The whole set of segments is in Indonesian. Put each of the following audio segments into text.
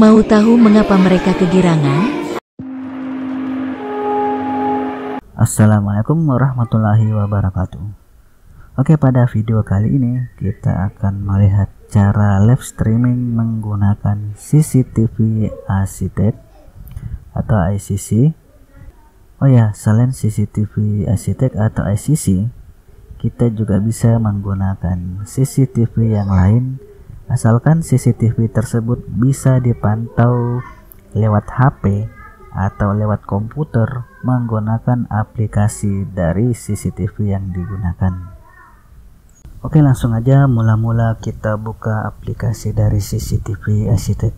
Mau tahu mengapa mereka kegirangan? Assalamualaikum warahmatullahi wabarakatuh. Oke, pada video kali ini kita akan melihat cara live streaming menggunakan CCTV Architect atau ICC. Oh ya, selain CCTV Architect atau ICC, kita juga bisa menggunakan CCTV yang lain, asalkan CCTV tersebut bisa dipantau lewat HP atau lewat komputer menggunakan aplikasi dari CCTV yang digunakan. Oke, langsung aja mula-mula kita buka aplikasi dari CCTV Architect,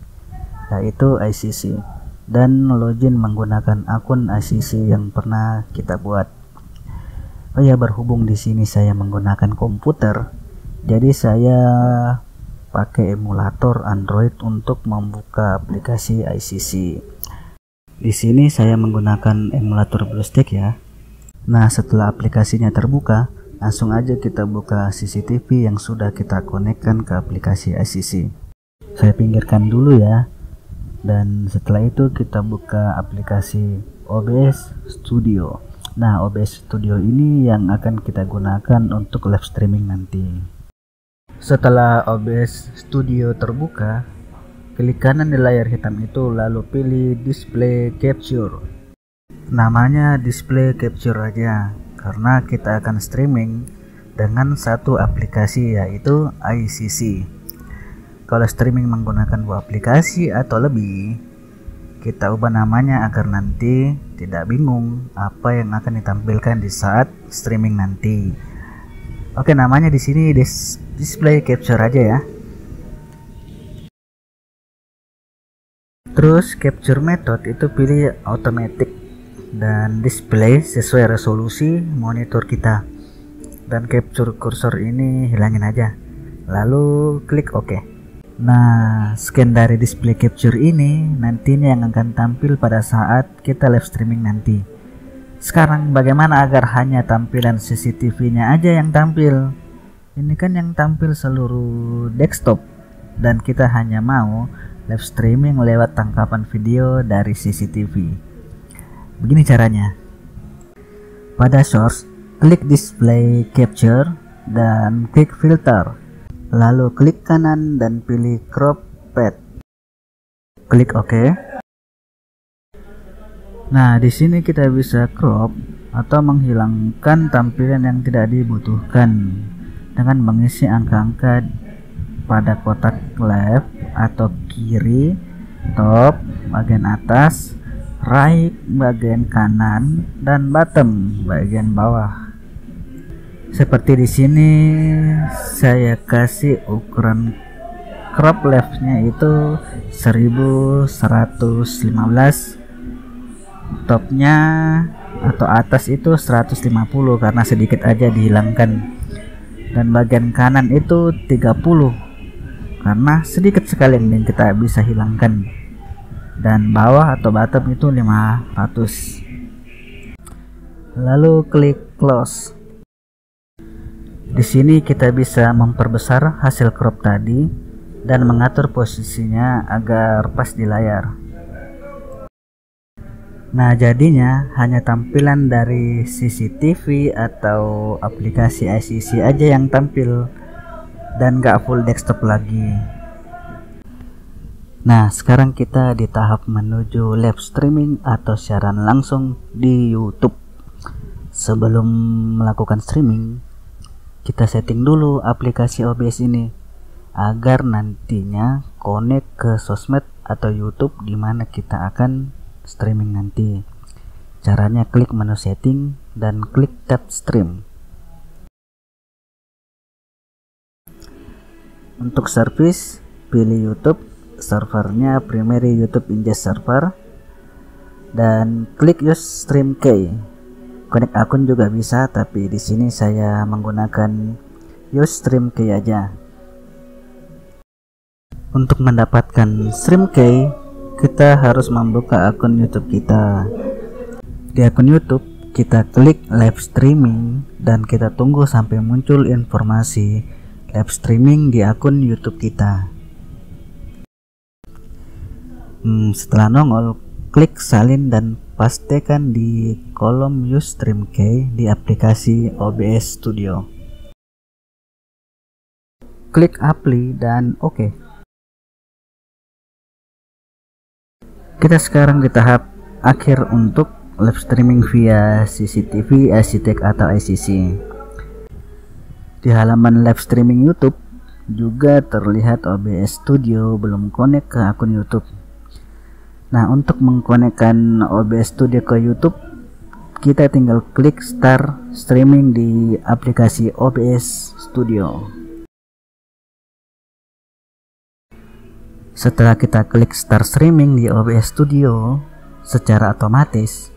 yaitu ICC, dan login menggunakan akun ICC yang pernah kita buat. Oh ya, berhubung di sini saya menggunakan komputer, jadi saya pakai emulator Android untuk membuka aplikasi ICC. Di sini saya menggunakan emulator BlueStack ya. Nah, setelah aplikasinya terbuka, langsung aja kita buka CCTV yang sudah kita konekkan ke aplikasi ICC. Saya pinggirkan dulu ya. Dan setelah itu kita buka aplikasi OBS Studio. Nah, OBS Studio ini yang akan kita gunakan untuk live streaming nanti. Setelah OBS Studio terbuka, klik kanan di layar hitam itu lalu pilih Display Capture. Namanya Display Capture aja, karena kita akan streaming dengan satu aplikasi, yaitu ICC. Kalau streaming menggunakan dua aplikasi atau lebih, kita ubah namanya agar nanti tidak bingung apa yang akan ditampilkan di saat streaming nanti. Oke, namanya di sini Display Capture aja ya. Terus capture method itu pilih automatic dan display sesuai resolusi monitor kita. Dan capture cursor ini hilangin aja. Lalu klik OK. Nah, scan dari display capture ini nantinya yang akan tampil pada saat kita live streaming nanti. Sekarang bagaimana agar hanya tampilan CCTV-nya aja yang tampil? Ini kan yang tampil seluruh desktop, dan kita hanya mau live streaming lewat tangkapan video dari CCTV. Begini caranya. Pada source, klik display capture dan klik filter. Lalu klik kanan dan pilih crop path. Klik OK. Nah, di sini kita bisa crop atau menghilangkan tampilan yang tidak dibutuhkan dengan mengisi angka-angka pada kotak left atau kiri, top bagian atas, right bagian kanan, dan bottom bagian bawah. Seperti di sini saya kasih ukuran crop leftnya itu 1115, topnya atau atas itu 150 karena sedikit aja dihilangkan, dan bagian kanan itu 30 karena sedikit sekali yang kita bisa hilangkan, dan bawah atau bottom itu 500. Lalu klik close. Di sini kita bisa memperbesar hasil crop tadi dan mengatur posisinya agar pas di layar. Nah, jadinya hanya tampilan dari CCTV atau aplikasi ICC aja yang tampil dan gak full desktop lagi. Nah, sekarang kita di tahap menuju live streaming atau siaran langsung di YouTube. Sebelum melakukan streaming, kita setting dulu aplikasi OBS ini agar nantinya connect ke sosmed atau YouTube di mana kita akan streaming nanti. Caranya klik menu setting dan klik tab stream. Untuk service, pilih YouTube, servernya primary YouTube ingest server, dan klik use stream key. Connect akun juga bisa, tapi di sini saya menggunakan use stream key aja. Untuk mendapatkan stream key, kita harus membuka akun YouTube kita. Di akun YouTube, kita klik live streaming dan kita tunggu sampai muncul informasi live streaming di akun YouTube kita. Setelah nongol, klik salin dan pastekan di kolom Use Stream Key di aplikasi OBS Studio. Klik Apply dan OK. Kita sekarang di tahap akhir untuk live streaming via CCTV, ICTech atau ICC. Di halaman live streaming YouTube juga terlihat OBS Studio belum connect ke akun YouTube. Nah, untuk mengkonekkan OBS Studio ke YouTube, kita tinggal klik Start Streaming di aplikasi OBS Studio. Setelah kita klik Start Streaming di OBS Studio, secara otomatis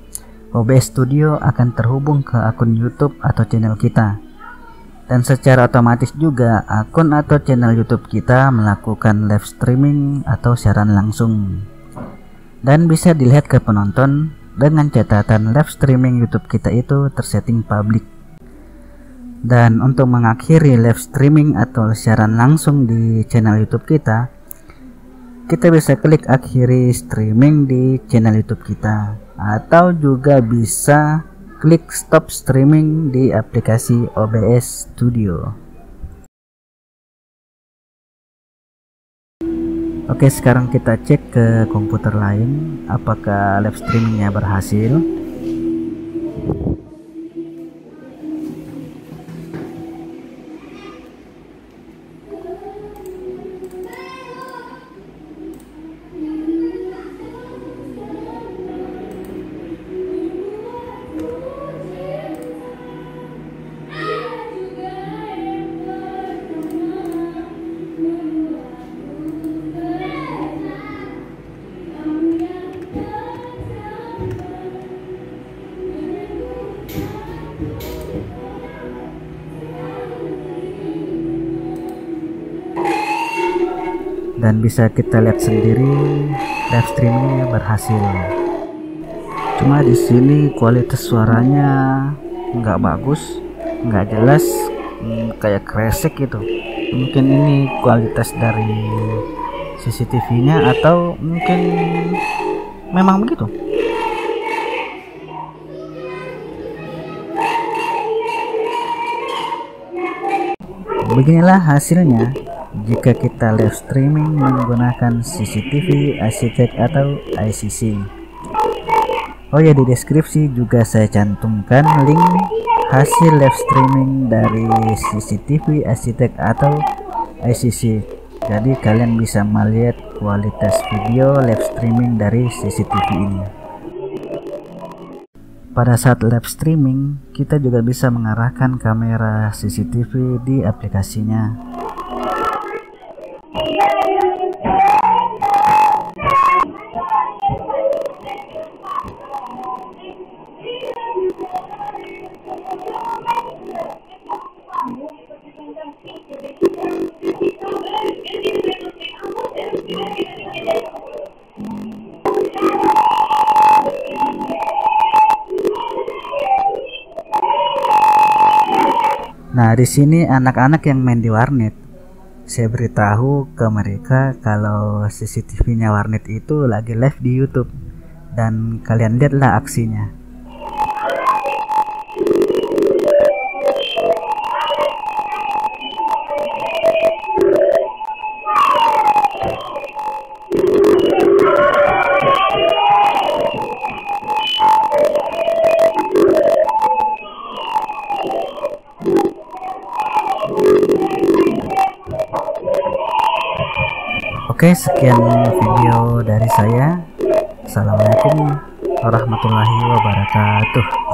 OBS Studio akan terhubung ke akun YouTube atau channel kita. Dan secara otomatis juga akun atau channel YouTube kita melakukan live streaming atau siaran langsung. Dan bisa dilihat ke penonton dengan catatan live streaming YouTube kita itu tersetting public. Dan untuk mengakhiri live streaming atau siaran langsung di channel YouTube kita bisa klik akhiri streaming di channel YouTube kita, atau juga bisa klik stop streaming di aplikasi OBS Studio. Oke, sekarang kita cek ke komputer lain apakah live streamingnya berhasil. Dan bisa kita lihat sendiri live streamingnya berhasil. Cuma di sini kualitas suaranya nggak bagus, nggak jelas, kayak kresek gitu. Mungkin ini kualitas dari CCTV-nya atau mungkin memang begitu. Beginilah hasilnya jika kita live streaming menggunakan CCTV, ICTech atau ICC. Oh ya, di deskripsi juga saya cantumkan link hasil live streaming dari CCTV, ICTech atau ICC. Jadi kalian bisa melihat kualitas video live streaming dari CCTV ini. Pada saat live streaming, kita juga bisa mengarahkan kamera CCTV di aplikasinya. Nah, di sini anak-anak yang main di warnet, saya beritahu ke mereka kalau CCTV-nya warnet itu lagi live di YouTube, dan kalian lihatlah aksinya. Oke, sekian video dari saya. Assalamualaikum warahmatullahi wabarakatuh.